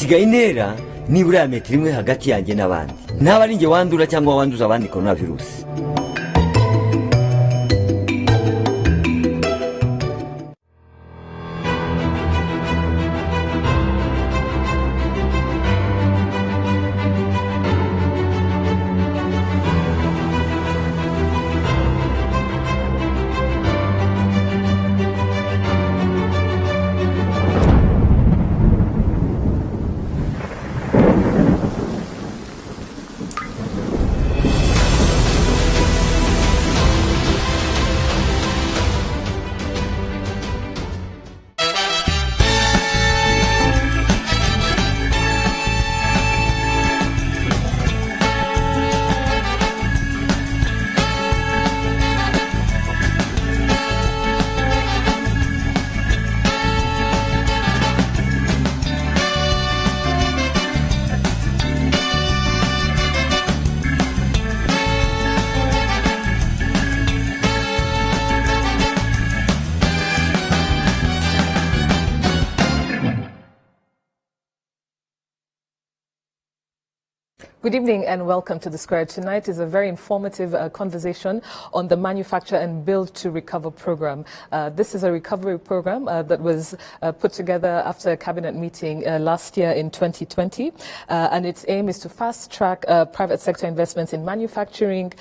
hasigaye intera nibura ya metero imwe hagati yanjye n'abandi. Ntaba ari njye wandura cyangwa wanduza abandi coronavirus. Good evening and welcome to The Square. Tonight is a very informative conversation on the Manufacture and Build to Recover program. This is a recovery program that was put together after a cabinet meeting last year in 2020. And its aim is to fast track private sector investments in manufacturing,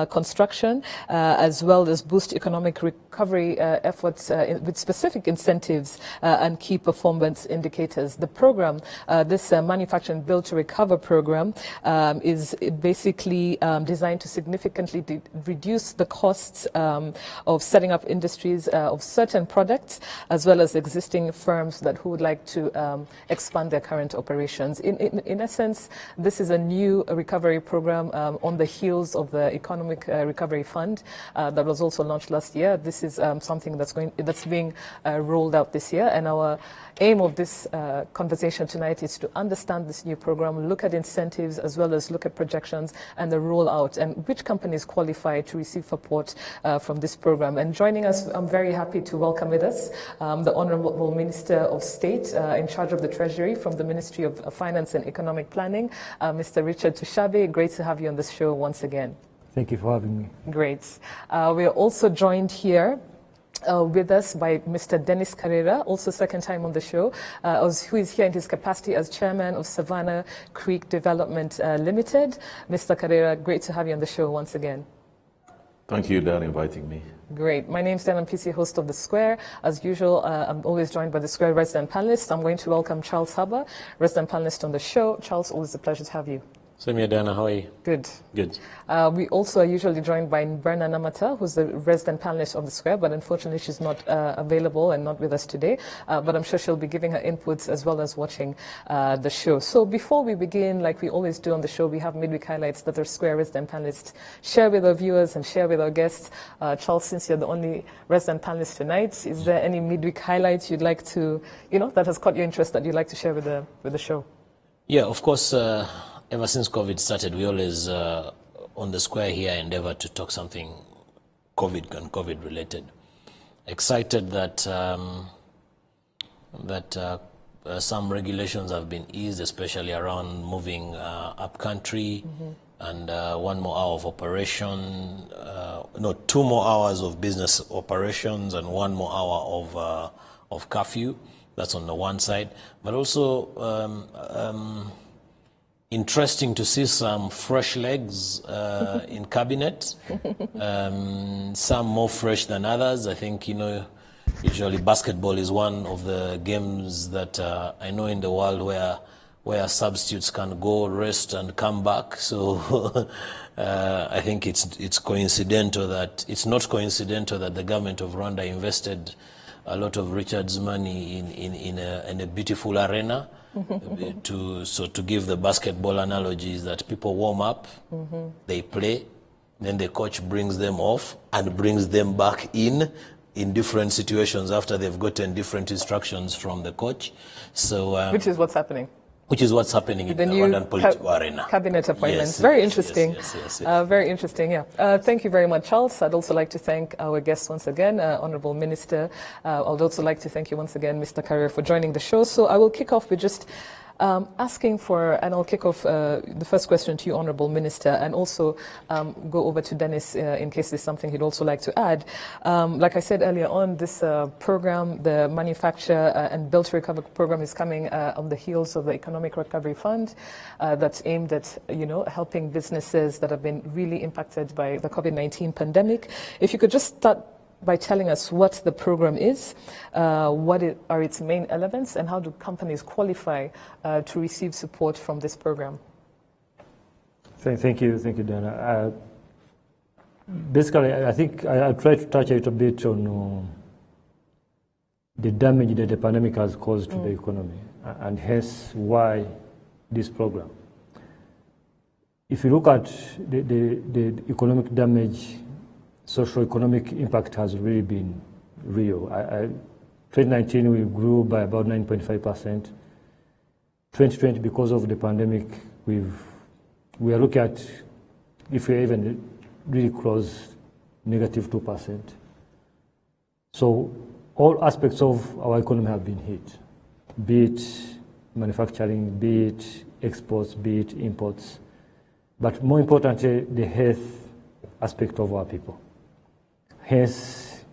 construction, as well as boost economic recovery efforts with specific incentives and key performance indicators. The program, this Manufacture and Build to Recover program, is basically designed to significantly reduce the costs of setting up industries of certain products, as well as existing firms who would like to expand their current operations. In essence, this is a new recovery program on the heels of the Economic Recovery Fund that was also launched last year. This is something that's being rolled out this year, and our aim of this conversation tonight is to understand this new program, look at incentives, as well as look at projections and the rollout, and which companies qualify to receive support from this program. And joining us, I'm very happy to welcome with us the Honorable Minister of State in charge of the Treasury from the Ministry of Finance and Economic Planning, Mr. Richard Tushabe. Great to have you on this show once again. Thank you for having me. Great. We are also joined here with us by Mr. Dennis Carrera, also second time on the show, who is here in his capacity as chairman of Savannah Creek Development Limited. Mr. Carrera, great to have you on the show once again. Thank you, Dan, for inviting me. Great. My name is Dan PC, host of The Square. As usual, I'm always joined by The Square resident panelists. I'm going to welcome Charles Haber, resident panelist on the show. Charles, always a pleasure to have you. Same here, Dana. How are you? Good. Good. We also are usually joined by Berna Namata, who's the resident panelist of The Square, but unfortunately she's not available and not with us today. But I'm sure she'll be giving her inputs as well as watching the show. So before we begin, like we always do on the show, we have midweek highlights that our Square resident panelists share with our viewers and share with our guests. Charles, since you're the only resident panelist tonight, is there any midweek highlights you'd like to, that has caught your interest that you'd like to share with the show? Yeah, of course. Ever since COVID started, we always, on the Square here, endeavor to talk something COVID and COVID related. Excited that some regulations have been eased, especially around moving up country, and 1 more hour of operation, 2 more hours of business operations and 1 more hour of curfew. That's on the one side, but also interesting to see some fresh legs in cabinet, some more fresh than others. I think, usually basketball is one of the games that I know in the world where substitutes can go rest and come back. So I think it's coincidental that it's not coincidental that the government of Rwanda invested a lot of Richard's money in a beautiful arena. To give the basketball analogies that people warm up, they play, then the coach brings them off and brings them back in different situations after they've gotten different instructions from the coach. So which is what's happening. Which is what's happening in the Rwandan political arena. Cabinet appointments. Yes, very interesting. Yes. Very interesting, yeah. Thank you very much, Charles. I'd also like to thank our guests once again, Honorable Minister. I'd also like to thank you once again, Mr. Carrier, for joining the show. So I will kick off with just asking for, and I'll kick off the first question to you, Honourable Minister, and also go over to Dennis in case there's something he'd also like to add. Like I said earlier on, this program, the Manufacture and Build to Recover program, is coming on the heels of the Economic Recovery Fund that's aimed at, helping businesses that have been really impacted by the COVID-19 pandemic. If you could just start by telling us what the program is, what are its main elements, and how do companies qualify to receive support from this program? Thank you, Dana. Basically, I think I'll try to touch a little bit on the damage that the pandemic has caused to the economy, and hence why this program. If you look at the economic damage, socio-economic impact has really been real. 2019, we grew by about 9.5%. 2020, because of the pandemic, we are looking at, if we even really close, negative 2%. So all aspects of our economy have been hit, be it manufacturing, be it exports, be it imports, but more importantly, the health aspect of our people. Hence,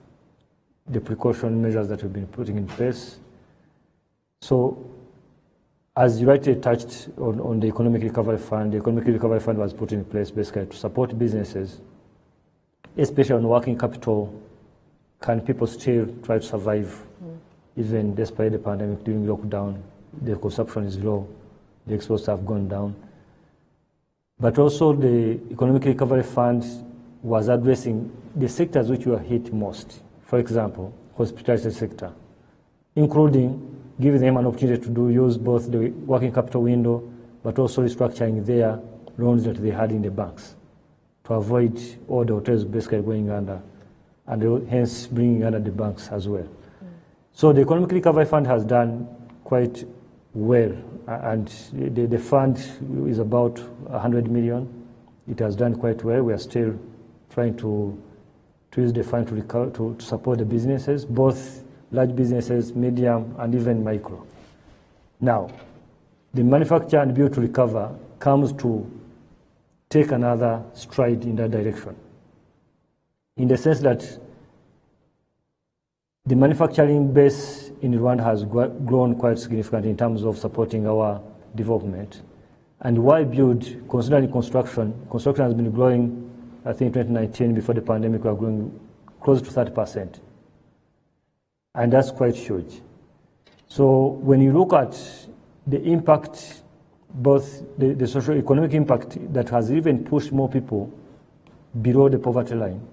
the precaution measures that we've been putting in place. So, as you rightly touched on the Economic Recovery Fund, the Economic Recovery Fund was put in place basically to support businesses, especially on working capital. Can people still try to survive even despite the pandemic? During lockdown, the consumption is low, the exports have gone down. But also the Economic Recovery Fund was addressing the sectors which were hit most. For example, hospitality sector, including giving them an opportunity to use both the working capital window, but also restructuring their loans that they had in the banks to avoid all the hotels basically going under, and hence bringing under the banks as well. So the Economic Recovery Fund has done quite well, and the fund is about 100 million. It has done quite well. We are still trying to use the fund to support the businesses, both large businesses, medium, and even micro. Now, the Manufacture and Build to Recover comes to take another stride in that direction, in the sense that the manufacturing base in Rwanda has grown quite significantly in terms of supporting our development. And why build, considering construction has been growing. I think 2019, before the pandemic, we were growing close to 30%. And that's quite huge. So when you look at the impact, both the socio-economic impact that has even pushed more people below the poverty line,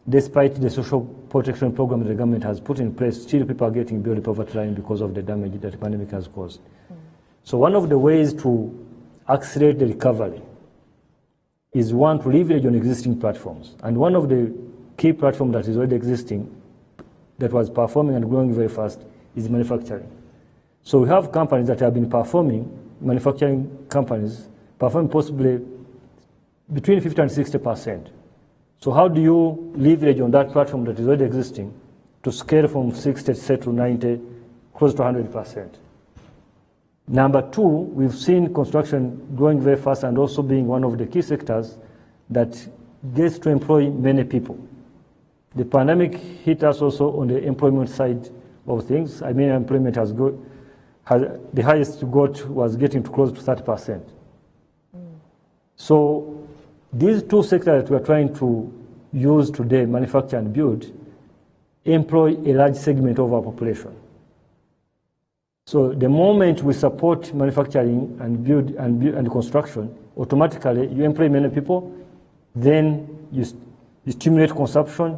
despite the social protection program the government has put in place, still people are getting below the poverty line because of the damage that the pandemic has caused. So one of the ways to accelerate the recovery is, one, to leverage on existing platforms. And one of the key platforms that is already existing, that was performing and growing very fast, is manufacturing. So we have companies that have been performing, manufacturing companies, performing possibly between 50 and 60%. So how do you leverage on that platform that is already existing to scale from 60 to 90, close to 100%? Number two, we've seen construction growing very fast and also being one of the key sectors that gets to employ many people. The pandemic hit us also on the employment side of things. I mean, employment has the highest it got was getting to close to 30%. So these two sectors that we're trying to use today, manufacture and build, employ a large segment of our population. So the moment we support manufacturing and build and construction, automatically you employ many people, then you stimulate consumption,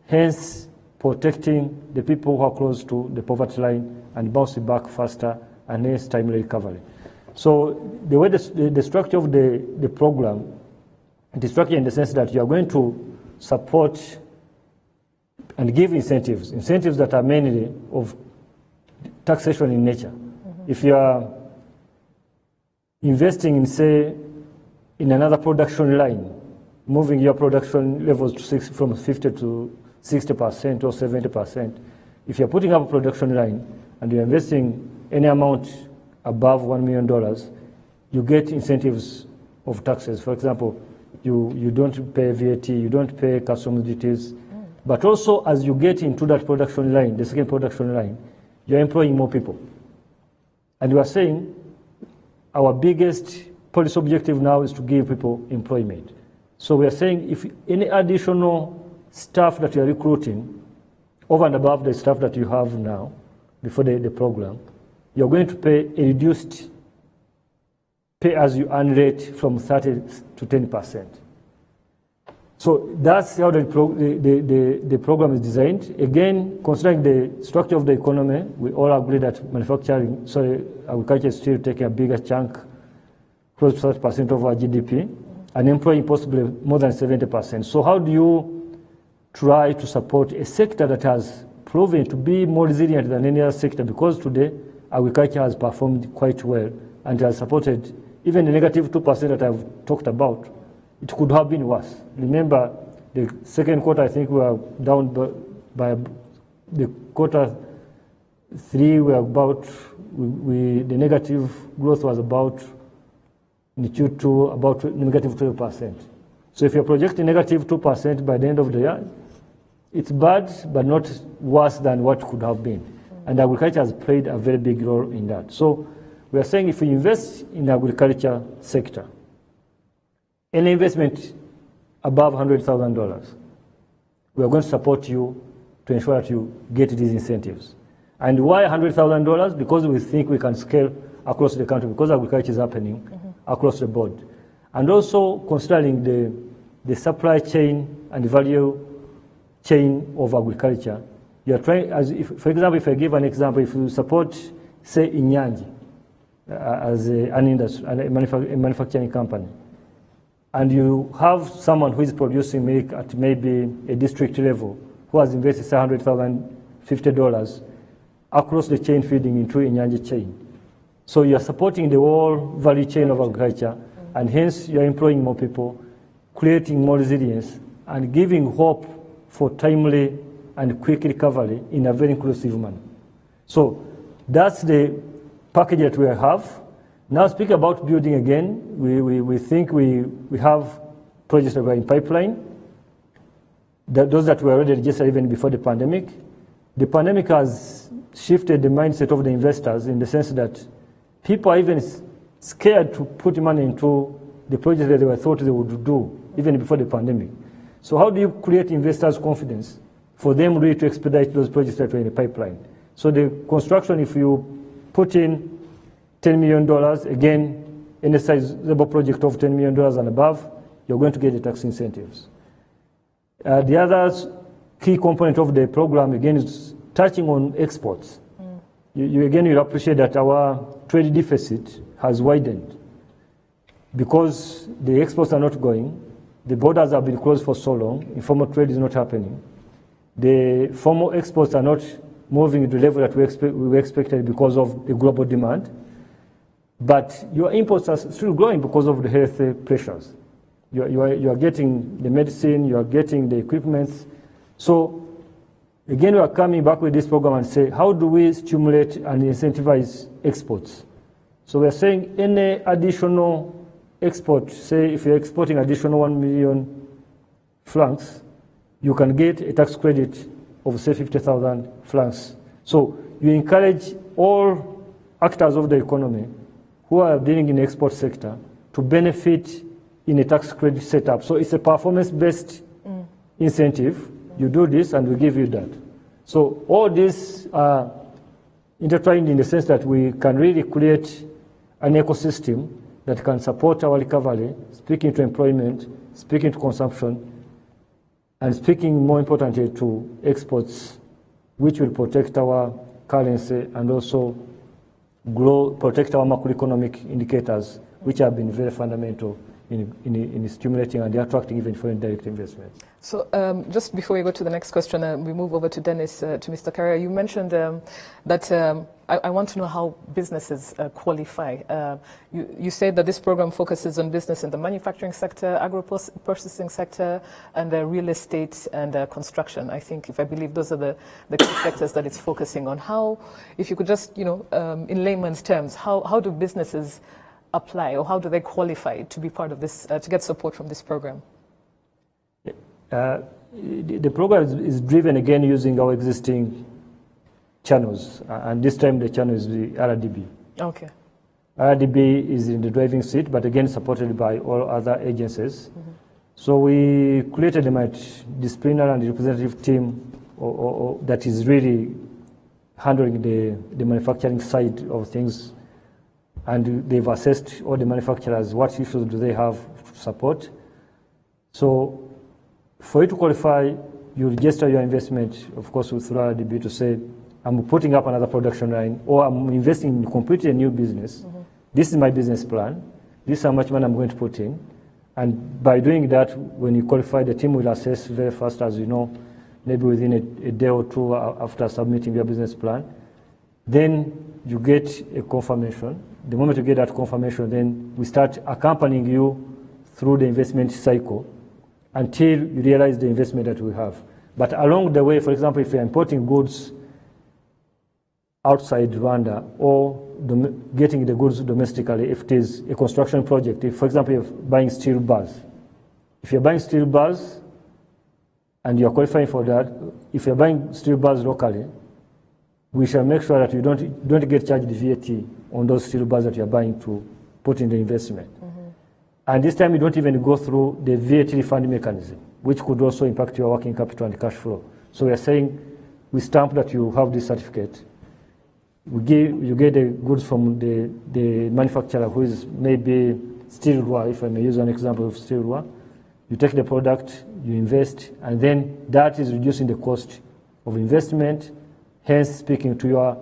hence protecting the people who are close to the poverty line and bouncing back faster, and hence timely recovery. So the way the structure of the program, the structure in the sense that you are going to support and give incentives that are mainly of taxation in nature. If you are investing in, say, in another production line, moving your production levels to from 50 to 60% or 70%, if you're putting up a production line and you're investing any amount above $1 million, you get incentives of taxes. For example, you don't pay VAT, you don't pay customs duties, but also as you get into that production line, the second production line, you're employing more people. And we are saying our biggest policy objective now is to give people employment. So we are saying if any additional staff that you are recruiting over and above the staff that you have now before the program, you're going to pay a reduced pay as you earn rate from 30 to 10%. So that's how the program is designed. Again, considering the structure of the economy, we all agree that agriculture is still taking a bigger chunk, close to 30% of our GDP, and employing possibly more than 70%. So how do you try to support a sector that has proven to be more resilient than any other sector? Because today, agriculture has performed quite well and has supported even the negative 2% that I've talked about. It could have been worse. Remember, the second quarter, I think we were down by the quarter 3, we are about, the negative growth was about, in Q2, about negative 12%. So if you're projecting negative 2% by the end of the year, it's bad, but not worse than what could have been. And agriculture has played a very big role in that. So we are saying if we invest in the agriculture sector, any investment above $100,000, we are going to support you to ensure that you get these incentives. And why $100,000? Because we think we can scale across the country, because agriculture is happening across the board. And also considering the supply chain and the value chain of agriculture, you are trying, for example, if I give an example, if you support, say, Inyanji as an industry, a manufacturing company, and you have someone who is producing milk at maybe a district level who has invested $150 across the chain feeding into Inyanji chain. So you are supporting the whole value chain of agriculture, and hence you are employing more people, creating more resilience, and giving hope for timely and quick recovery in a very inclusive manner. So that's the package that we have. Now speak about building again. We think we have projects that were in pipeline, those that were already registered even before the pandemic. The pandemic has shifted the mindset of the investors in the sense that people are even scared to put money into the projects that they were thought they would do even before the pandemic. So how do you create investors' confidence for them really to expedite those projects that were in the pipeline? So the construction, if you put in $10 million, again, any sizable project of $10 million and above, you're going to get the tax incentives. The other key component of the program, again, is touching on exports. You'll appreciate that our trade deficit has widened because the exports are not going. The borders have been closed for so long. Informal trade is not happening. The formal exports are not moving to the level that we expected because of the global demand. But your imports are still growing because of the health pressures. You are getting the medicine, you are getting the equipment. So again, we are coming back with this program and say, how do we stimulate and incentivize exports? So we are saying any additional export, say if you're exporting additional 1 million francs, you can get a tax credit of say 50,000 francs. So you encourage all actors of the economy who are dealing in the export sector to benefit in a tax credit setup. So it's a performance-based incentive. You do this and we give you that. So all these are intertwined in the sense that we can really create an ecosystem that can support our recovery, speaking to employment, speaking to consumption, and speaking more importantly to exports, which will protect our currency and also protect our macroeconomic indicators, which have been very fundamental in stimulating and attracting even foreign direct investments. So just before we go to the next question, we move over to Dennis, to Mr. Carrera. You mentioned that I want to know how businesses qualify. You said that this program focuses on business in the manufacturing sector, agro-processing sector, and real estate and construction. I believe those are the key sectors that it's focusing on. How, if you could just, in layman's terms, how do businesses apply, or how do they qualify to be part of this, to get support from this program? The program is driven again using our existing channels, and this time the channel is the RDB. Okay. RDB is in the driving seat, but again supported by all other agencies. Mm-hmm. So we created a multidisciplinary and representative team that is really handling the manufacturing side of things, and they've assessed all the manufacturers, what issues do they have to support. So for you to qualify, you register your investment, of course, with RDB to say, I'm putting up another production line, or I'm investing in completely a new business. Mm-hmm. This is my business plan. This is how much money I'm going to put in. And by doing that, when you qualify, the team will assess very fast, as you know, maybe within a day or two after submitting your business plan. Then you get a confirmation. The moment you get that confirmation, then we start accompanying you through the investment cycle until you realize the investment that we have. But along the way, for example, if you're importing goods outside Rwanda, or getting the goods domestically, if it is a construction project, if, for example, you're buying steel bars. If you're buying steel bars and you're qualifying for that, if you're buying steel bars locally, we shall make sure that you don't get charged the VAT on those steel bars that you're buying to put in the investment. Mm-hmm. And this time you don't even go through the VAT refund mechanism, which could also impact your working capital and cash flow. So we are saying, we stamp that you have this certificate. You get the goods from the manufacturer, who is maybe Steel Rwa, if I may use an example of Steel Rwa. You take the product, you invest, and then that is reducing the cost of investment, hence speaking to your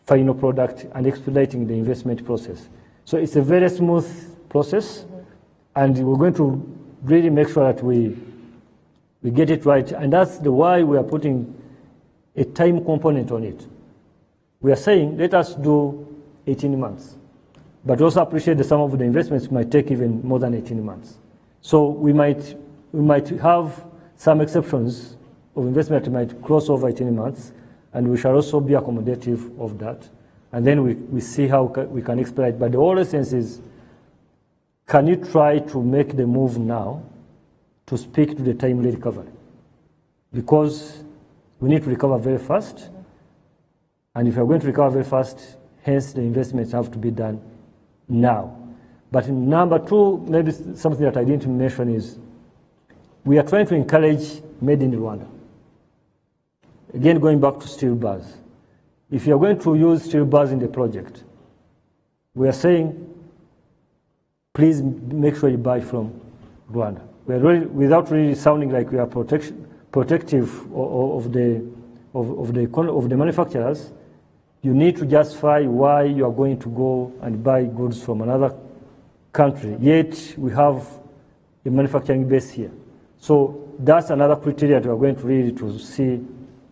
final product and expediting the investment process. So it's a very smooth process, mm-hmm. and we're going to really make sure that we get it right, and that's why we are putting a time component on it. We are saying, let us do 18 months, but also appreciate that some of the investments might take even more than 18 months. So we might have some exceptions of investment that might cross over 18 months, and we shall also be accommodative of that. And then we see how we can expedite. But the whole essence is, can you try to make the move now to speak to the timely recovery? Because we need to recover very fast. And if you're going to recover very fast, hence the investments have to be done now. But number two, maybe something that I didn't mention is, we are trying to encourage made in Rwanda. Again, going back to steel bars. If you're going to use steel bars in the project, we are saying, please make sure you buy from Rwanda. We are really, without really sounding like we are protective of the manufacturers, you need to justify why you are going to go and buy goods from another country, yet we have a manufacturing base here. So that's another criteria that we are going to really to see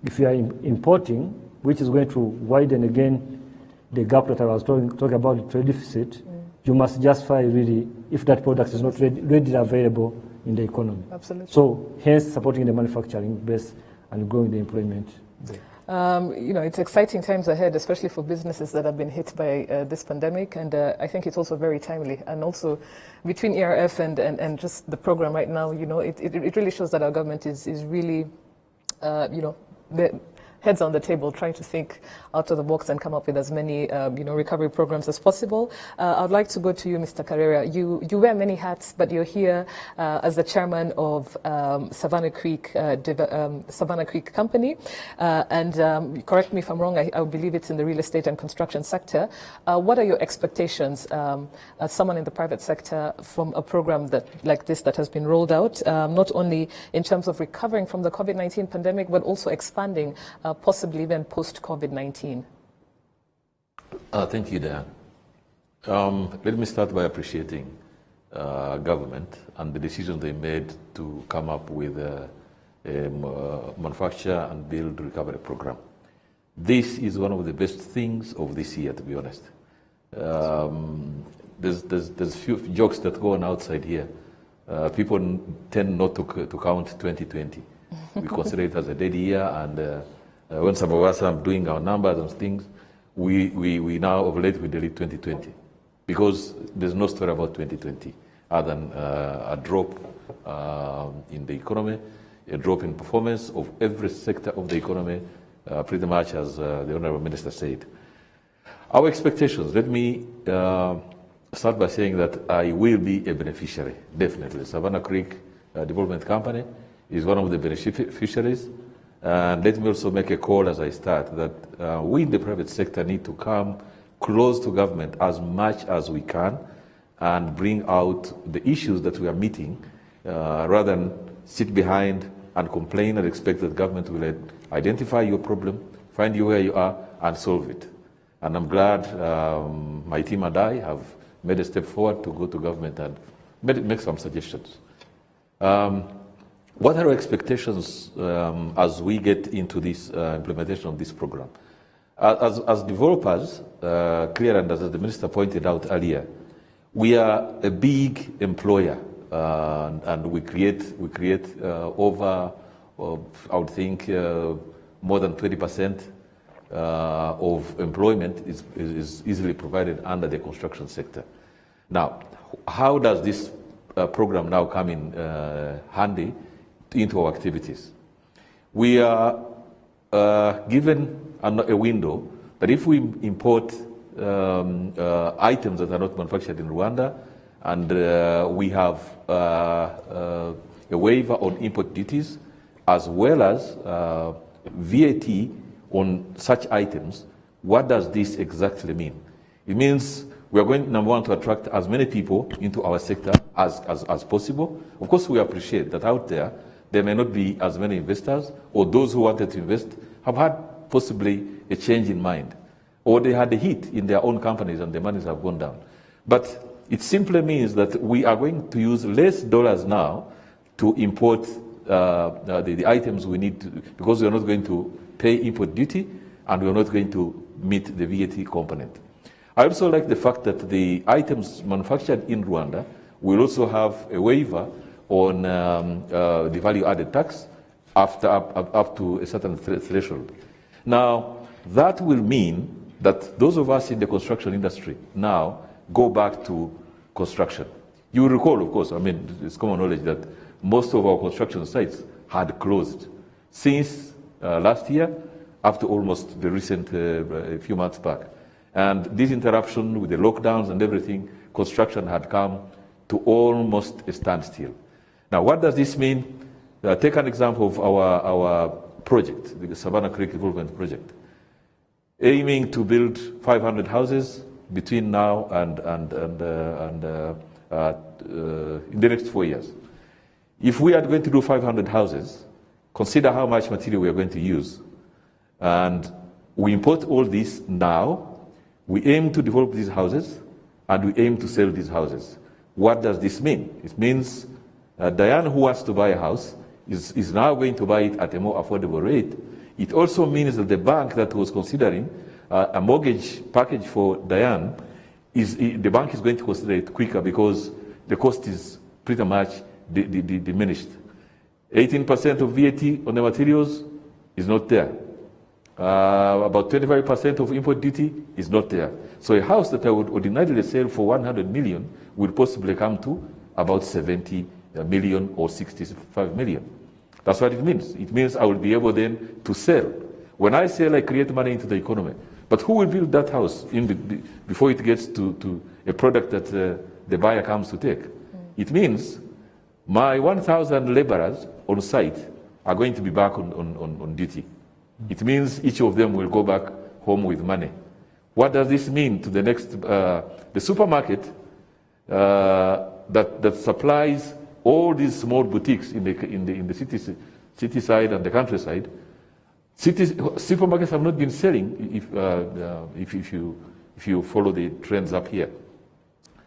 if you are importing, which is going to widen again the gap that I was talking about, the trade deficit. Mm. You must justify really if that product is not readily available in the economy. Absolutely. So hence supporting the manufacturing base and growing the employment there. It's exciting times ahead, especially for businesses that have been hit by this pandemic, and I think it's also very timely. And also, between ERF and just the program right now, it really shows that our government is really, the heads on the table, trying to think out of the box and come up with as many, recovery programs as possible. I'd like to go to you, Mr. Carrera. You wear many hats, but you're here as the chairman of Savannah Creek Company. And correct me if I'm wrong, I believe it's in the real estate and construction sector. What are your expectations as someone in the private sector from a program like this that has been rolled out, not only in terms of recovering from the COVID-19 pandemic, but also expanding possibly even post-COVID-19? Thank you, Dan. Let me start by appreciating government and the decision they made to come up with a manufacture and build recovery program. This is one of the best things of this year, to be honest. There's few jokes that go on outside here. People tend not to count 2020. We consider it as a dead year, and when some of us are doing our numbers and things, we now of late we delete 2020 because there's no story about 2020 other than a drop in the economy, a drop in performance of every sector of the economy, pretty much as the Honourable Minister said. Our expectations, let me start by saying that I will be a beneficiary, definitely. Savannah Creek Development Company is one of the beneficiaries. And let me also make a call as I start that we in the private sector need to come close to government as much as we can and bring out the issues that we are meeting rather than sit behind and complain and expect that government will identify your problem, find you where you are, and solve it. And I'm glad my team and I have made a step forward to go to government and make some suggestions. What are our expectations as we get into this implementation of this program? As developers, clear, and as the Minister pointed out earlier, we are a big employer, and we create over, I would think, more than 20% of employment is easily provided under the construction sector. Now, how does this program now come in handy into our activities? We are given a window that if we import items that are not manufactured in Rwanda, and we have a waiver on import duties as well as VAT on such items, what does this exactly mean? It means we are going, number one, to attract as many people into our sector as possible. Of course, we appreciate that out there may not be as many investors, or those who wanted to invest have had possibly a change in mind, or they had a hit in their own companies and the monies have gone down. But it simply means that we are going to use less dollars now to import the items we need to, because we are not going to pay import duty and we are not going to meet the VAT component. I also like the fact that the items manufactured in Rwanda will also have a waiver on the value-added tax after up to a certain threshold. Now, that will mean that those of us in the construction industry now go back to construction. You will recall, of course, I mean, it's common knowledge that most of our construction sites had closed since last year, after almost the recent few months back. And this interruption with the lockdowns and everything, construction had come to almost a standstill. Now, what does this mean? Take an example of our project, the Savannah Creek Development Project, aiming to build 500 houses between now and in the next 4 years. If we are going to do 500 houses, consider how much material we are going to use. And we import all this now. We aim to develop these houses, and we aim to sell these houses. What does this mean? It means Diane, who wants to buy a house, is now going to buy it at a more affordable rate. It also means that the bank that was considering a mortgage package for Diane, the bank is going to consider it quicker because the cost is pretty much diminished. 18% of VAT on the materials is not there. About 25% of import duty is not there. So a house that I would ordinarily sell for 100 million will possibly come to about 70 million or 65 million. That's what it means. It means I will be able then to sell. When I sell, I create money into the economy. But who will build that house before it gets to a product that the buyer comes to take? It means my 1,000 laborers on site are going to be back on duty. It means each of them will go back home with money. What does this mean to the next, the supermarket that supplies all these small boutiques in the city side and the countryside? Supermarkets have not been selling if you follow the trends up here.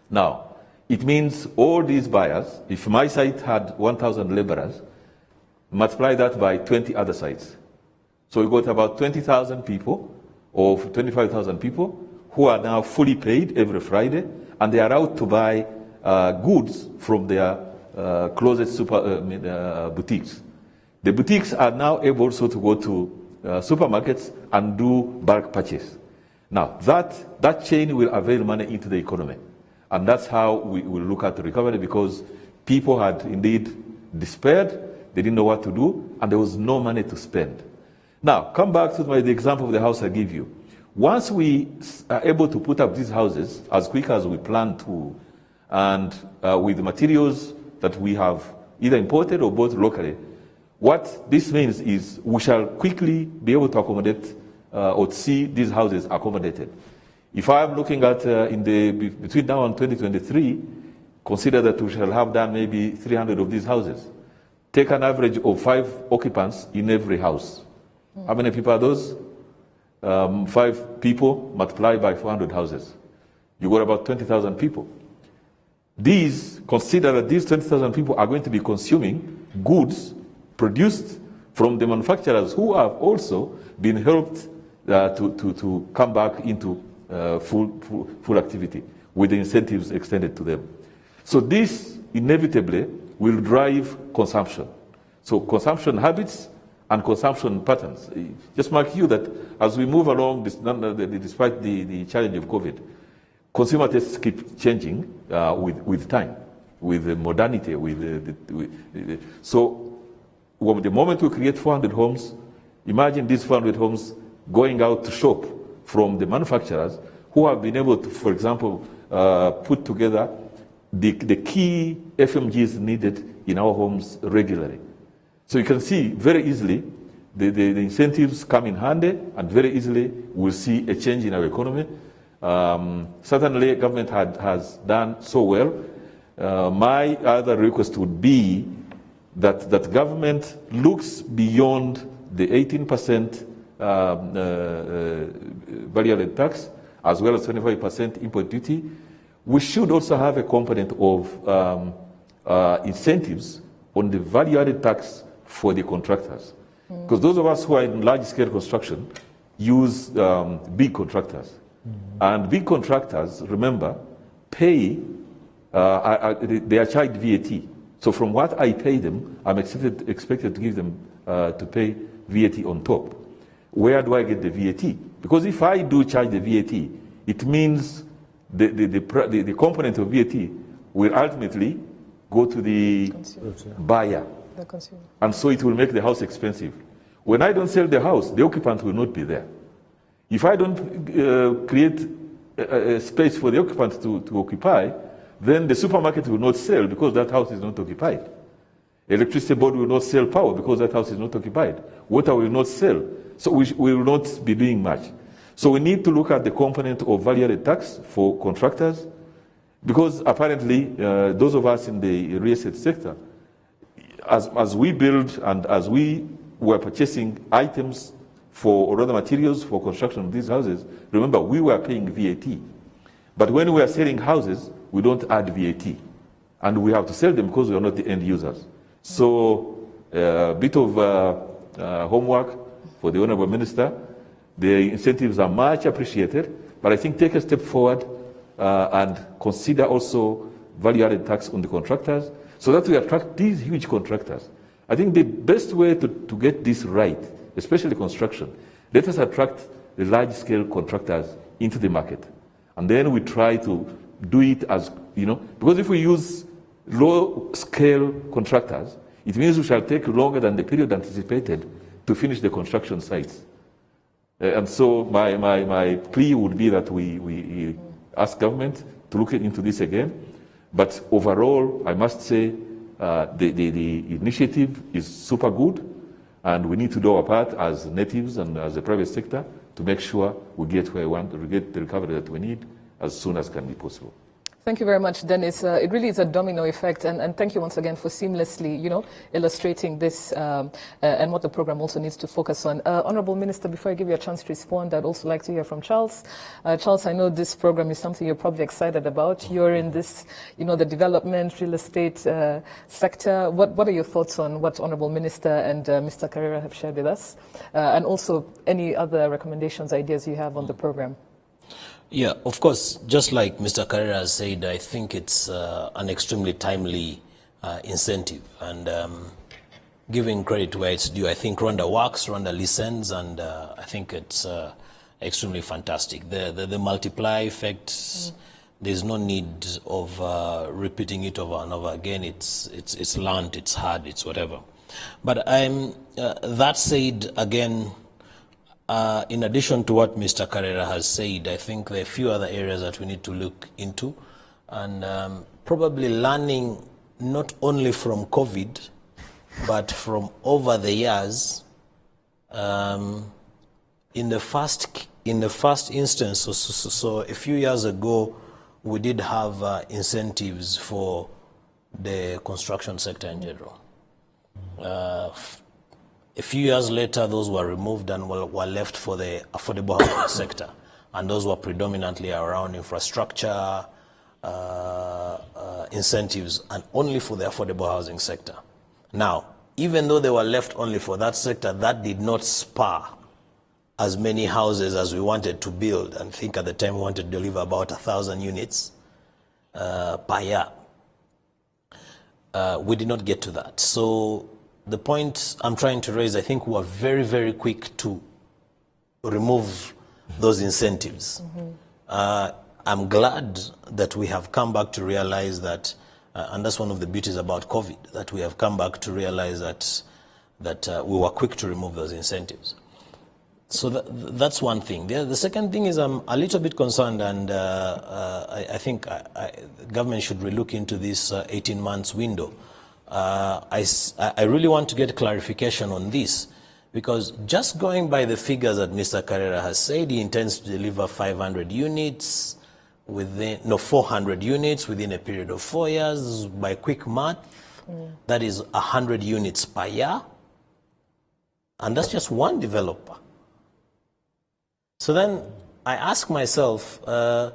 Now, It means all these buyers, if my site had 1,000 laborers, multiply that by 20 other sites. So we got about 20,000 people or 25,000 people who are now fully paid every Friday, and they are out to buy goods from their closest boutiques. The boutiques are now able also to go to supermarkets and do bulk purchase. Now, that chain will avail money into the economy. And that's how we will look at the recovery, because people had indeed despaired, they didn't know what to do, and there was no money to spend. Now, come back to the example of the house I give you. Once we are able to put up these houses as quick as we plan to, and with the materials that we have either imported or bought locally, what this means is we shall quickly be able to accommodate or see these houses accommodated. If I'm looking at between now and 2023, consider that we shall have done maybe 300 of these houses. Take an average of 5 occupants in every house. How many people are those? 5 people multiplied by 400 houses. You got about 20,000 people. Consider that these 20,000 people are going to be consuming goods produced from the manufacturers who have also been helped to come back into full activity with the incentives extended to them. So this inevitably will drive consumption. So consumption habits and consumption patterns. Just mark you that as we move along, despite the challenge of COVID, consumer tastes keep changing with time, with modernity. So the moment we create 400 homes, imagine these 400 homes going out to shop from the manufacturers who have been able to, for example, put together the key FMGs needed in our homes regularly. So you can see very easily the incentives come in handy, and very easily we'll see a change in our economy. Certainly government has done so well. My other request would be that government looks beyond the 18% value-added tax, as well as 25% import duty. We should also have a component of incentives on the value-added tax for the contractors. Because those of us who are in large-scale construction use big contractors. And big contractors, remember, pay, they are charged VAT. So from what I pay them, I'm expected to give them to pay VAT on top. Where do I get the VAT? Because if I do charge the VAT, it means the component of VAT will ultimately go to the buyer. The consumer. And so it will make the house expensive. When I don't sell the house, the occupant will not be there. If I don't create a space for the occupant to occupy, then the supermarket will not sell because that house is not occupied. Electricity board will not sell power because that house is not occupied. Water will not sell. So we will not be doing much. So we need to look at the component of value-added tax for contractors, because apparently those of us in the real estate sector, as we build and as we were purchasing items or other materials for construction of these houses, remember, we were paying VAT. But when we are selling houses, we don't add VAT. And we have to sell them because we are not the end users. So a bit of homework for the Honorable Minister. The incentives are much appreciated, but I think take a step forward and consider also value-added tax on the contractors so that we attract these huge contractors. I think the best way to get this right, especially construction, let us attract the large-scale contractors into the market. And then we try to do it as, because if we use low-scale contractors, it means we shall take longer than the period anticipated to finish the construction sites. And so my plea would be that we ask government to look into this again. But overall, I must say the initiative is super good, and we need to do our part as natives and as the private sector to make sure we get where we want, to get the recovery that we need as soon as can be possible. Thank you very much, Dennis. It really is a domino effect, and thank you once again for seamlessly, illustrating this and what the program also needs to focus on. Honourable Minister, before I give you a chance to respond, I'd also like to hear from Charles. Charles, I know this program is something you're probably excited about. You're in this, the development, real estate sector. What are your thoughts on what Honourable Minister and Mr. Carrera have shared with us? And also any other recommendations, ideas you have on the program? Yeah, of course, just like Mr. Carrera has said, I think it's an extremely timely incentive, and giving credit where it's due. I think Rwanda works, Rwanda listens, and I think it's extremely fantastic. The multiply effect, there's no need of repeating it over and over again. It's learned, it's hard, it's whatever. But that said, again, in addition to what Mr. Carrera has said, I think there are a few other areas that we need to look into, and probably learning not only from COVID, but from over the years. In the first instance, so a few years ago, we did have incentives for the construction sector in general. A few years later, those were removed and were left for the affordable housing sector. And those were predominantly around infrastructure incentives, and only for the affordable housing sector. Now, even though they were left only for that sector, that did not spur as many houses as we wanted to build. And I think at the time we wanted to deliver about 1,000 units per year. We did not get to that. So the point I'm trying to raise, I think we were very, very quick to remove those incentives. I'm glad that we have come back to realize that, and that's one of the beauties about COVID, that we have come back to realize that we were quick to remove those incentives. So that's one thing. The second thing is I'm a little bit concerned, and I think the government should relook into this 18 months window. I really want to get clarification on this, because just going by the figures that Mr. Carrera has said, he intends to deliver 500 units within, 400 units within a period of 4 years. By quick math, that is 100 units per year. And that's just one developer. So then I ask myself, the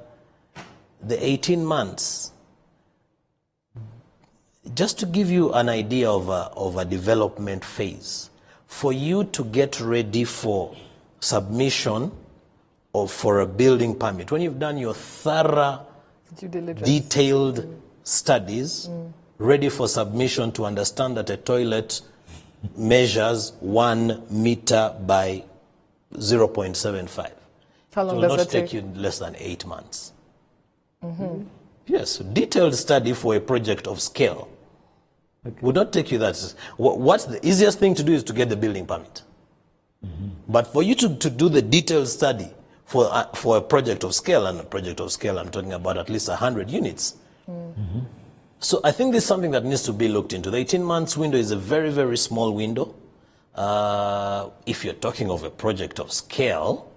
18 months, just to give you an idea of a development phase, for you to get ready for submission or for a building permit, when you've done your thorough, detailed studies, ready for submission to understand that a toilet measures 1 meter by 0.75. How long it will does not that take you less than 8 months. Yes, detailed study for a project of scale would not take you that. What's the easiest thing to do is to get the building permit. But for you to do the detailed study for a project of scale, and a project of scale, I'm talking about at least 100 units. So I think this is something that needs to be looked into. The 18 months window is a very, very small window. If you're talking of a project of scale,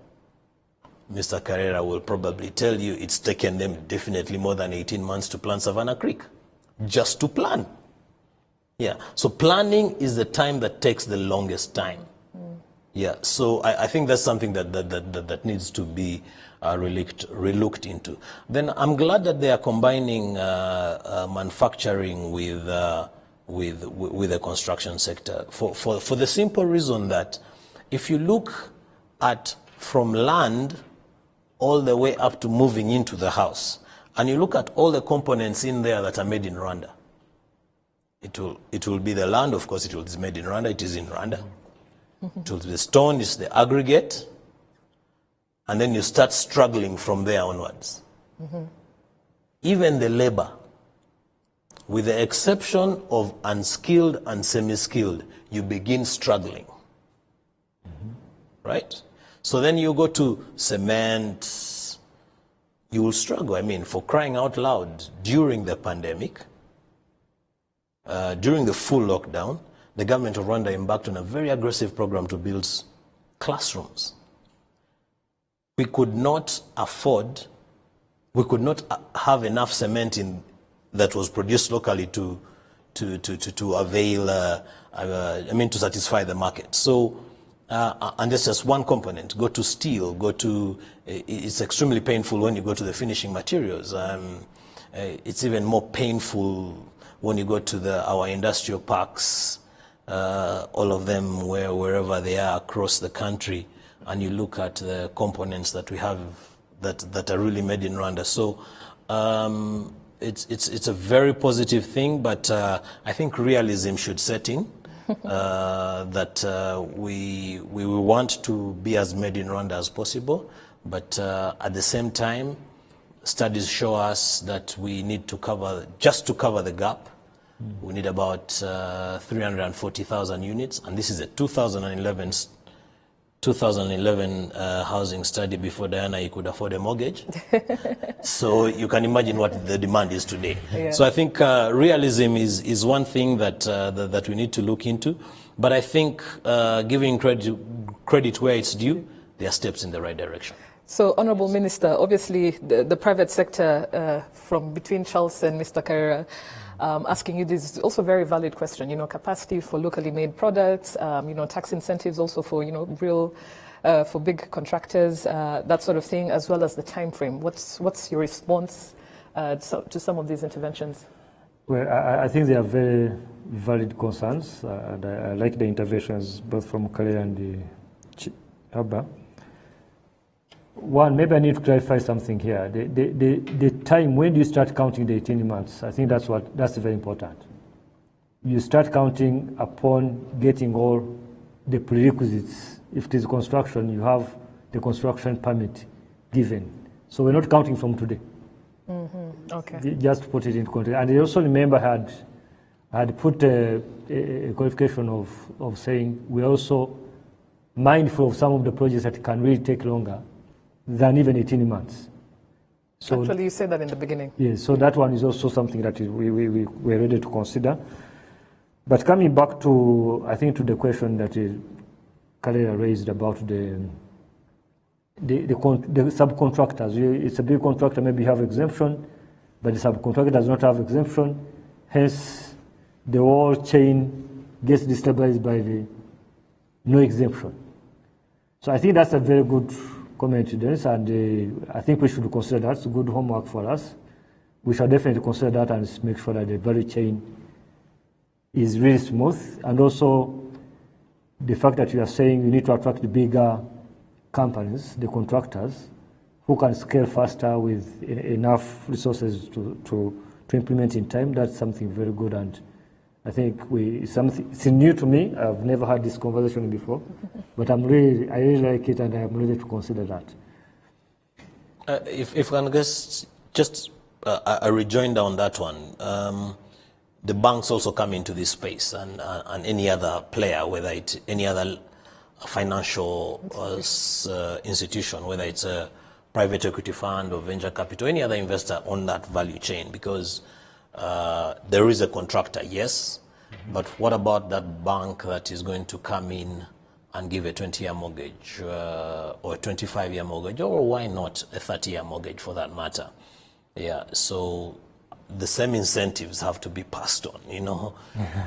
Mr. Carrera will probably tell you it's taken them definitely more than 18 months to plan Savannah Creek, just to plan. Yeah, so planning is the time that takes the longest time. Yeah, so I think that's something that needs to be relooked into. Then I'm glad that they are combining manufacturing with the construction sector, for the simple reason that if you look at from land all the way up to moving into the house, and you look at all the components in there that are made in Rwanda, it will be the land, of course, it is made in Rwanda, it is in Rwanda. It will be the stone, it's the aggregate, and then you start struggling from there onwards. Even the labor, with the exception of unskilled and semi-skilled, you begin struggling. Right? So then you go to cement, you will struggle. I mean, for crying out loud, during the pandemic, during the full lockdown, the government of Rwanda embarked on a very aggressive program to build classrooms. We could not afford we could not have enough cement that was produced locally to avail, to satisfy the market. So, and that's just one component. Go to steel, it's extremely painful when you go to the finishing materials. It's even more painful when you go to our industrial parks, all of them wherever they are across the country, and you look at the components that we have that are really made in Rwanda. So it's a very positive thing, but I think realism should set in. That we want to be as made in Rwanda as possible, but at the same time, studies show us that we need to cover the gap. We need about 340,000 units, and this is a 2011 housing study. Before Diana, you could afford a mortgage. So you can imagine what the demand is today. Yeah. So I think realism is one thing that we need to look into. But I think giving credit where it's due, there are steps in the right direction. So, Honourable Minister, obviously the private sector, from between Charles and Mr. Carrera, asking you this is also a very valid question. Capacity for locally made products, tax incentives also for real for big contractors, that sort of thing, as well as the time frame. What's your response to some of these interventions? Well, I think they are very valid concerns, and I like the interventions both from Kale and Abba. One, maybe I need to clarify something here. The time, when do you start counting the 18 months? I think that's very important. You start counting upon getting all the prerequisites. If it is construction, you have the construction permit given. So we're not counting from today. Mm-hmm. Okay. Just to put it in context. And I also remember I had put a qualification of saying we're also mindful of some of the projects that can really take longer than even 18 months. So, actually, you said that in the beginning. Yes, so that one is also something that we're ready to consider. But coming back to, I think, to the question that Kalera raised about the subcontractors. It's a big contractor, maybe you have exemption, but the subcontractor does not have exemption. Hence, the whole chain gets destabilized by the no exemption. So I think that's a very good comment to this, and I think we should consider that. It's good homework for us. We shall definitely consider that and make sure that the value chain is really smooth. And also the fact that you are saying you need to attract the bigger companies, the contractors, who can scale faster with enough resources to implement in time. That's something very good, and I think it's new to me. I've never had this conversation before, but I really like it, and I'm ready to consider that. If I can just a rejoinder on that one, the banks also come into this space, and any other player, whether it's any other financial institution, whether it's a private equity fund or venture capital, any other investor on that value chain, because there is a contractor, yes, but what about that bank that is going to come in and give a 20-year mortgage or a 25-year mortgage, or why not a 30-year mortgage for that matter? Yeah, so the same incentives have to be passed on,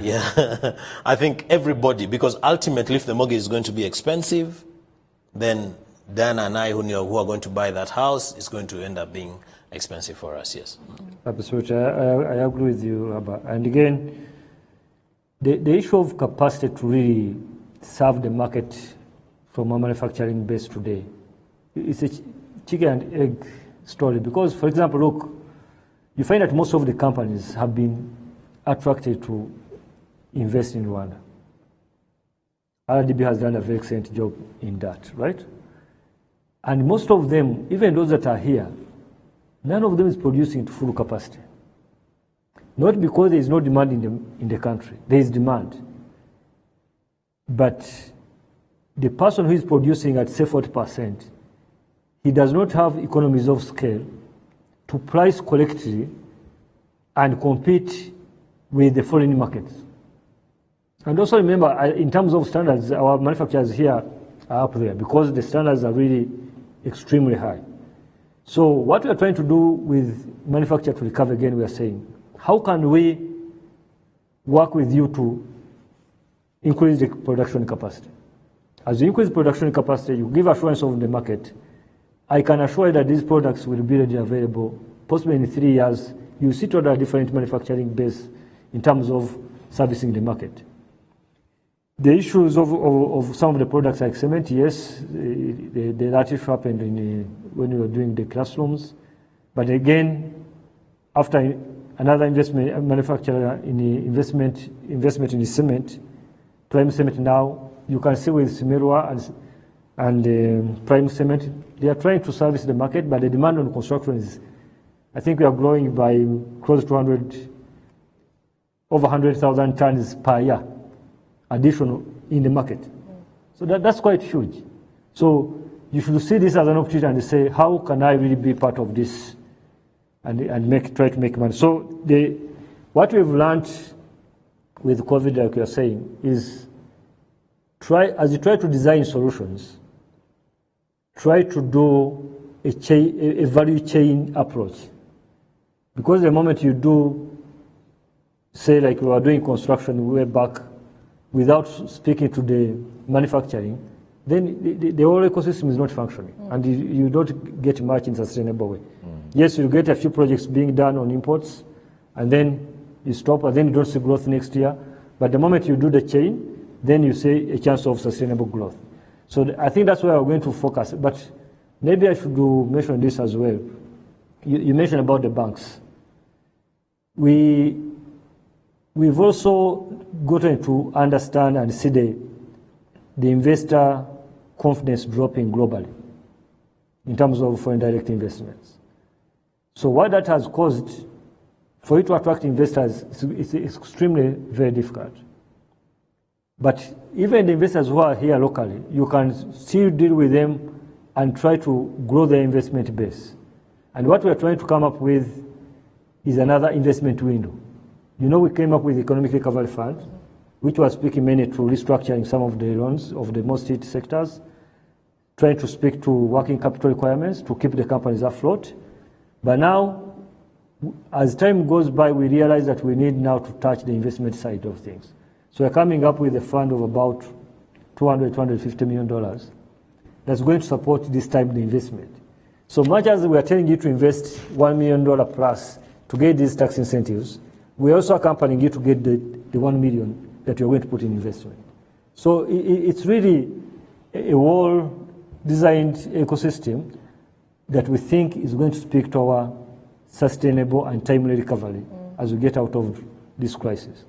Yeah, I think everybody, because ultimately if the mortgage is going to be expensive, then Dan and I, who are going to buy that house, is going to end up being expensive for us, yes. Absolutely, I agree with you, Abba. And again, the issue of capacity to really serve the market from a manufacturing base today, it's a chicken and egg story. Because, for example, look, you find that most of the companies have been attracted to invest in Rwanda. RDB has done a very excellent job in that, right? And most of them, even those that are here, none of them is producing to full capacity. Not because there is no demand in the country. There is demand. But the person who is producing at, say, 40%, he does not have economies of scale to price correctly and compete with the foreign markets. And also remember, in terms of standards, our manufacturers here are up there because the standards are really extremely high. So what we are trying to do with manufacture to recover, again, we are saying, how can we work with you to increase the production capacity? As you increase production capacity, you give assurance of the market. I can assure you that these products will be readily available. Possibly in 3 years, you sit on a different manufacturing base in terms of servicing the market. The issues of some of the products like cement, yes, that issue happened when we were doing the classrooms. But again, after another investment, manufacturer in the investment in the cement, Prime Cement now, you can see with Simerwa and Prime Cement, they are trying to service the market, but the demand on construction is, I think we are growing by close to over 100,000 tons per year additional in the market. So that's quite huge. So you should see this as an opportunity and say, how can I really be part of this and try to make money? So what we've learned with COVID, like you're saying, is as you try to design solutions, try to do a value chain approach. Because the moment you do, say like we were doing construction way back, without speaking to the manufacturing, then the whole ecosystem is not functioning, and you don't get much in a sustainable way. Yes, you get a few projects being done on imports, and then you stop, and then you don't see growth next year. But the moment you do the chain, then you see a chance of sustainable growth. So I think that's where we're going to focus. But maybe I should mention this as well. You mentioned about the banks. We've also gotten to understand and see the investor confidence dropping globally in terms of foreign direct investments. So what that has caused, for you to attract investors, it's extremely very difficult. But even the investors who are here locally, you can still deal with them and try to grow their investment base. And what we are trying to come up with is another investment window. You know, we came up with the Economic Recovery Fund, which was speaking mainly to restructuring some of the loans of the most hit sectors, trying to speak to working capital requirements to keep the companies afloat. But now, as time goes by, we realize that we need now to touch the investment side of things. So we're coming up with a fund of about $250 million that's going to support this type of investment. So much as we are telling you to invest $1 million plus to get these tax incentives, we're also accompanying you to get the $1 million that you're going to put in investment. So it's really a well-designed ecosystem that we think is going to speak to our sustainable and timely recovery as we get out of this crisis.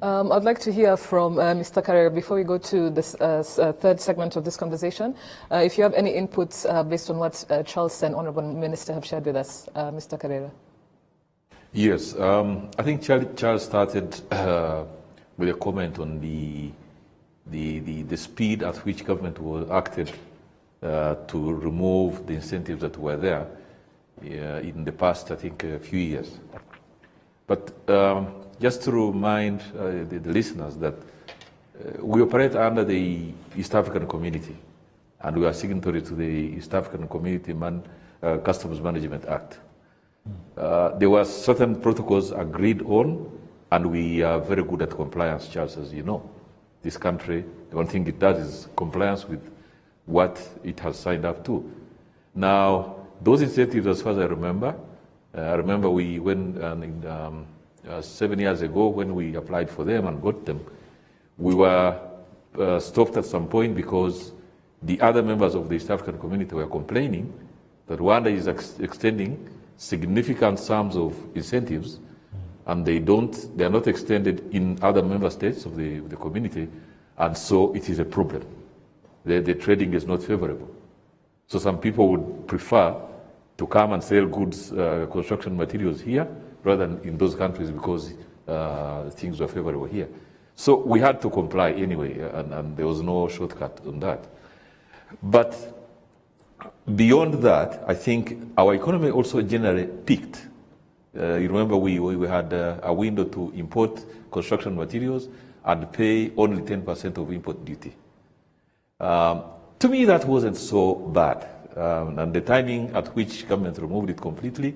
I'd like to hear from Mr. Carrera before we go to this third segment of this conversation. If you have any inputs based on what Charles and Honourable Minister have shared with us, Mr. Carrera. Yes, I think Charles started with a comment on the speed at which government was acted to remove the incentives that were there in the past, I think, a few years. But just to remind the listeners that we operate under the East African Community, and we are signatory to the East African Community Customs Management Act. There were certain protocols agreed on, and we are very good at compliance, Charles, as you know. This country, the one thing it does is compliance with what it has signed up to. Now, those incentives, as far as I remember we went 7 years ago when we applied for them and got them, we were stopped at some point because the other members of the East African Community were complaining that Rwanda is extending significant sums of incentives, and they are not extended in other member states of the community, and so it is a problem. The trading is not favorable. So some people would prefer to come and sell goods, construction materials here, rather than in those countries because things were favorable here. So we had to comply anyway, and there was no shortcut on that. But beyond that, I think our economy also generally peaked. You remember we had a window to import construction materials and pay only 10% of import duty. To me, that wasn't so bad. And the timing at which government removed it completely,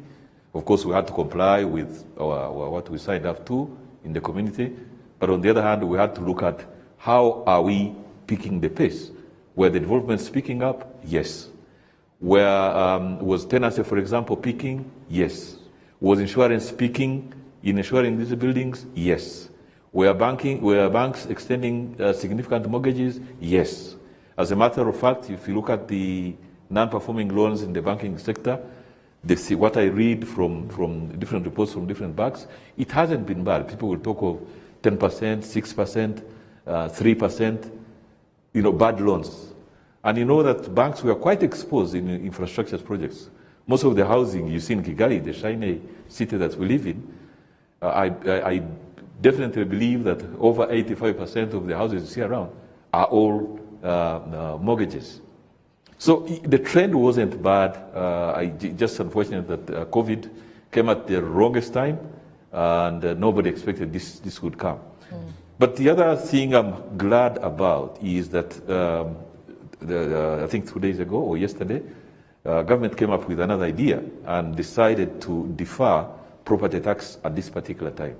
of course, we had to comply with what we signed up to in the community. But on the other hand, we had to look at how are we picking the pace? Were the developments picking up? Yes. Was tenancy, for example, picking? Yes. Was insurance picking in insuring these buildings? Yes. Were banks extending significant mortgages? Yes. As a matter of fact, if you look at the non-performing loans in the banking sector, what I read from different reports from different banks, it hasn't been bad. People will talk of 10%, 6%, 3%, bad loans. And you know that banks were quite exposed in infrastructure projects. Most of the housing you see in Kigali, the shiny city that we live in, I definitely believe that over 85% of the houses you see around are all mortgages. So the trend wasn't bad. Just unfortunate that COVID came at the wrongest time, and nobody expected this would come. But the other thing I'm glad about is that I think 2 days ago or yesterday, government came up with another idea and decided to defer property tax at this particular time.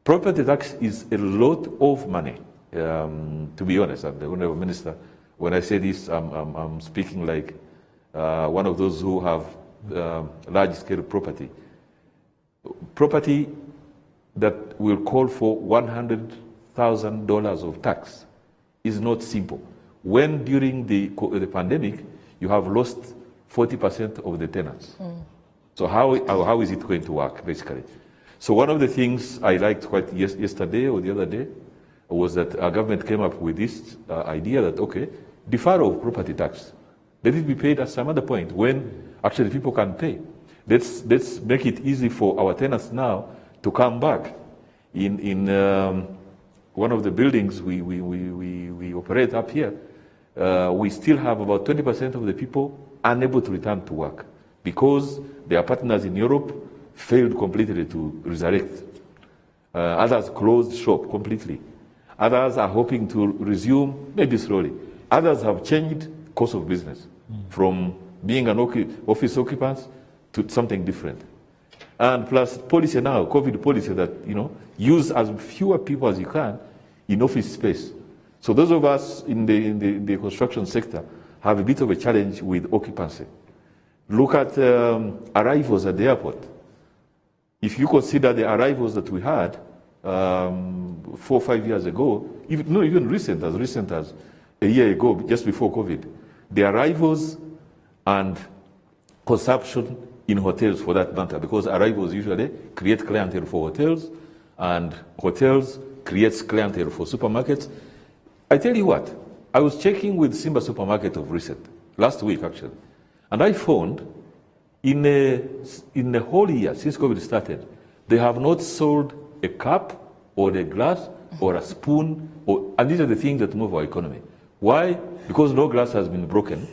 Property tax is a lot of money, to be honest. I'm the Honorable Minister. When I say this, I'm speaking like one of those who have large-scale property. Property that will call for $100,000 of tax is not simple. When during the pandemic, you have lost 40% of the tenants. So how is it going to work, basically? So one of the things I liked quite yesterday or the other day was that our government came up with this idea that, okay, deferral of property tax, let it be paid at some other point when actually people can pay. Let's make it easy for our tenants now to come back. In one of the buildings we operate up here, we still have about 20% of the people unable to return to work because their partners in Europe failed completely to resurrect. Others closed shop completely. Others are hoping to resume, maybe slowly. Others have changed course of business from being an office occupants to something different. And plus policy now, COVID policy that, use as fewer people as you can in office space. So those of us in the construction sector have a bit of a challenge with occupancy. Look at arrivals at the airport. If you consider the arrivals that we had 4 or 5 years ago, even recent as a year ago, just before COVID, the arrivals and consumption in hotels for that matter, because arrivals usually create clientele for hotels, and hotels creates clientele for supermarkets. I tell you what, I was checking with Simba Supermarket of recent, last week actually, and I found in the whole year since COVID started, they have not sold a cup or a glass or a spoon, and these are the things that move our economy. Why? Because no glass has been broken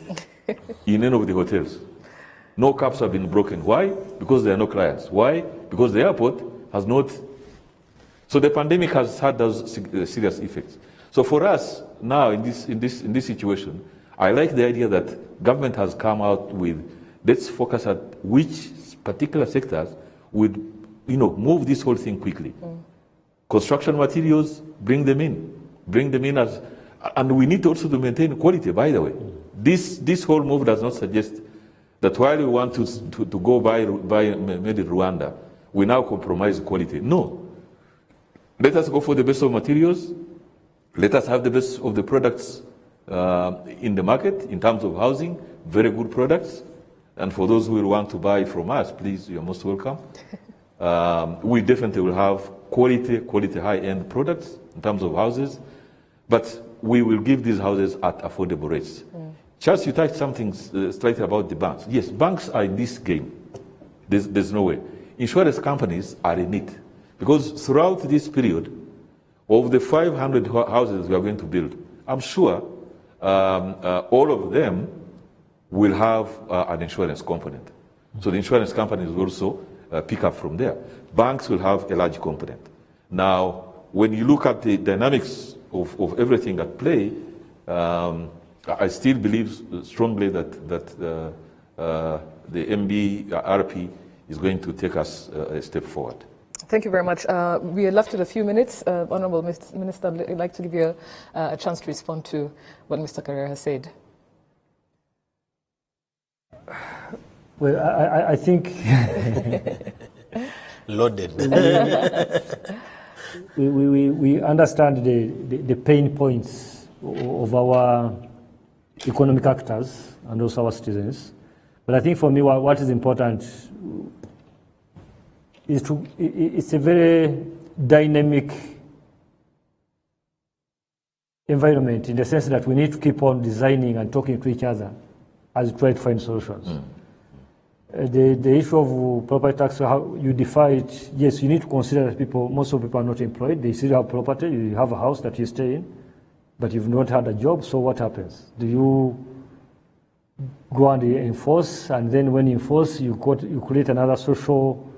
in any of the hotels. No cups have been broken. Why? Because there are no clients. Why? Because the airport has not. So the pandemic has had those serious effects. So for us now in this situation, I like the idea that government has come out with, let's focus at which particular sectors would, move this whole thing quickly. Construction materials, bring them in as, and we need also to maintain quality. By the way, this whole move does not suggest that while we want to go buy made in Rwanda, we now compromise quality. No. Let us go for the best of materials. Let us have the best of the products in the market in terms of housing, very good products. And for those who will want to buy from us, please, you're most welcome. We definitely will have quality high-end products in terms of houses, but we will give these houses at affordable rates. Charles, you touched something slightly about the banks. Yes, banks are in this game. There's no way. Insurance companies are in it. Because throughout this period, of the 500 houses we are going to build, I'm sure all of them will have an insurance component. So the insurance companies will also pick up from there. Banks will have a large component. Now, when you look at the dynamics of everything at play, I still believe strongly that the MBRP is going to take us a step forward. Thank you very much. We are left with a few minutes. Honourable Minister, I'd like to give you a chance to respond to what Mr. Carrera has said. Well, I think Loaded. we understand the pain points of our economic actors and also our citizens. But I think for me, what is important is it's a very dynamic environment in the sense that we need to keep on designing and talking to each other as we try to find solutions. The issue of property tax, how you define it, yes, you need to consider that most of people are not employed. They still have property. You have a house that you stay in, but you've not had a job, so what happens? Do you go and enforce, and then when you enforce, you create another social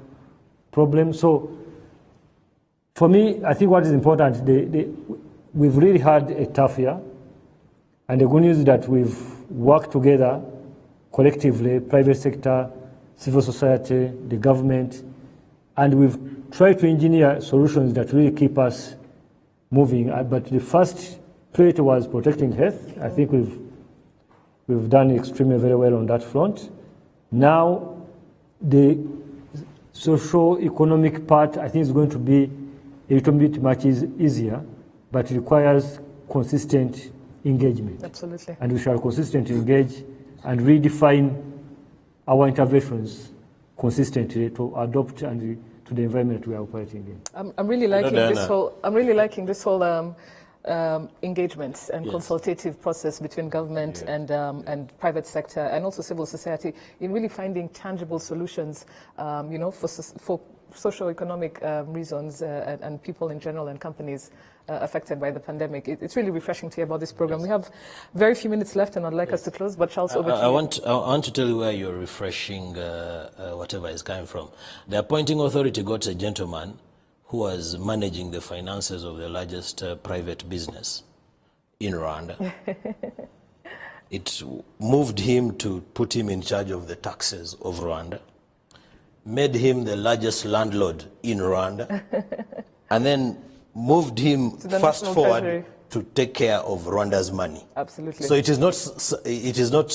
problem? So for me, I think what is important, we've really had a tough year, and the good news is that we've worked together collectively, private sector, civil society, the government, and we've tried to engineer solutions that really keep us moving. But the first priority was protecting health. I think we've done extremely very well on that front. Now, the socio-economic part, I think, is going to be a little bit much easier, but it requires consistent engagement. Absolutely. And we shall consistently engage and redefine our interventions consistently to adopt and to the environment we are operating in. I'm really liking this whole engagement and consultative process between government and private sector and also civil society in really finding tangible solutions, for socio-economic reasons and people in general and companies affected by the pandemic. It's really refreshing to hear about this program. We have very few minutes left, and I'd like us to close. But Charles, over to you. I want to tell you where you're refreshing whatever is coming from. The appointing authority got a gentleman who was managing the finances of the largest private business in Rwanda. It moved him to put him in charge of the taxes of Rwanda, made him the largest landlord in Rwanda, and then moved him fast forward to take care of Rwanda's money. Absolutely. So it is not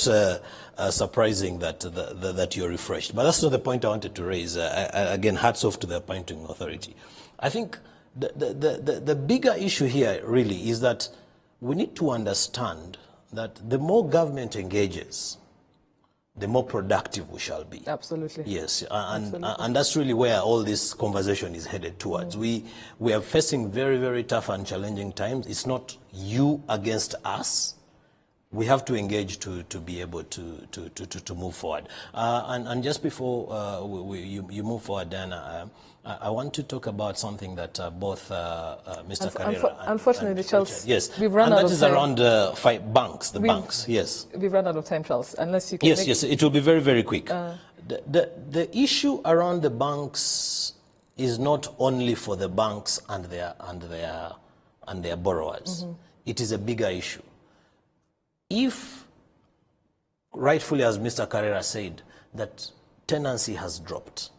surprising that you're refreshed. But that's not the point I wanted to raise. Again, hats off to the appointing authority. I think the bigger issue here really is that we need to understand that the more government engages, the more productive we shall be. Absolutely. Yes, and that's really where all this conversation is headed towards. We are facing very, very tough and challenging times. It's not you against us. We have to engage to be able to move forward. And just before you move forward, Dan, I want to talk about something that both Mr. Carrera unfortunately, Charles, yes, we've run out of time. And that is around banks, banks, yes. We've run out of time, Charles, unless you can Yes, it will be very, very quick. The issue around the banks is not only for the banks and their borrowers. Mm-hmm. It is a bigger issue. If, rightfully as Mr. Carrera said, that tenancy has dropped,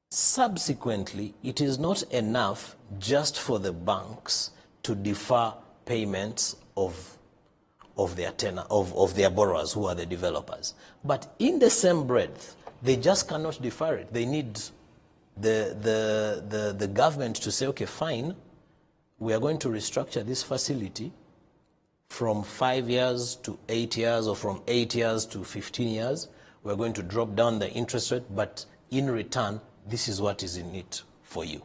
subsequently, it is not enough just for the banks to defer payments of their borrowers, who are the developers. But in the same breath, they just cannot defer it. They need the government to say, okay, fine, we are going to restructure this facility from 5 years to 8 years, or from 8 years to 15 years. We're going to drop down the interest rate, but in return, this is what is in it for you.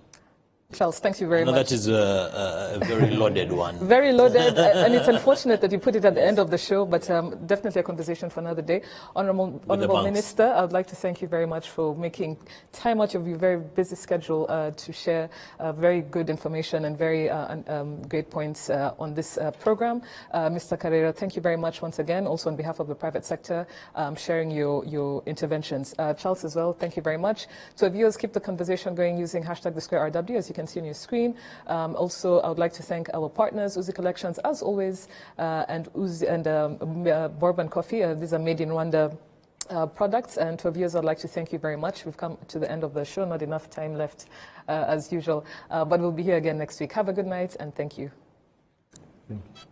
Charles, thank you very much. That is a very loaded one. Very loaded, and it's unfortunate that you put it at the end of the show, but definitely a conversation for another day. Honourable Minister, I would like to thank you very much for making time out of your very busy schedule to share very good information and very great points on this program. Mr. Carrera, thank you very much once again, also on behalf of the private sector, sharing your interventions. Charles as well, thank you very much. So viewers, keep the conversation going using #TheSquareRW, as you can can see on your screen. Also, I would like to thank our partners, Uzi Collections, as always, and Bourbon Coffee. These are made in Rwanda products. And to our viewers, I'd like to thank you very much. We've come to the end of the show. Not enough time left, as usual. But we'll be here again next week. Have a good night, and thank you. Thank you.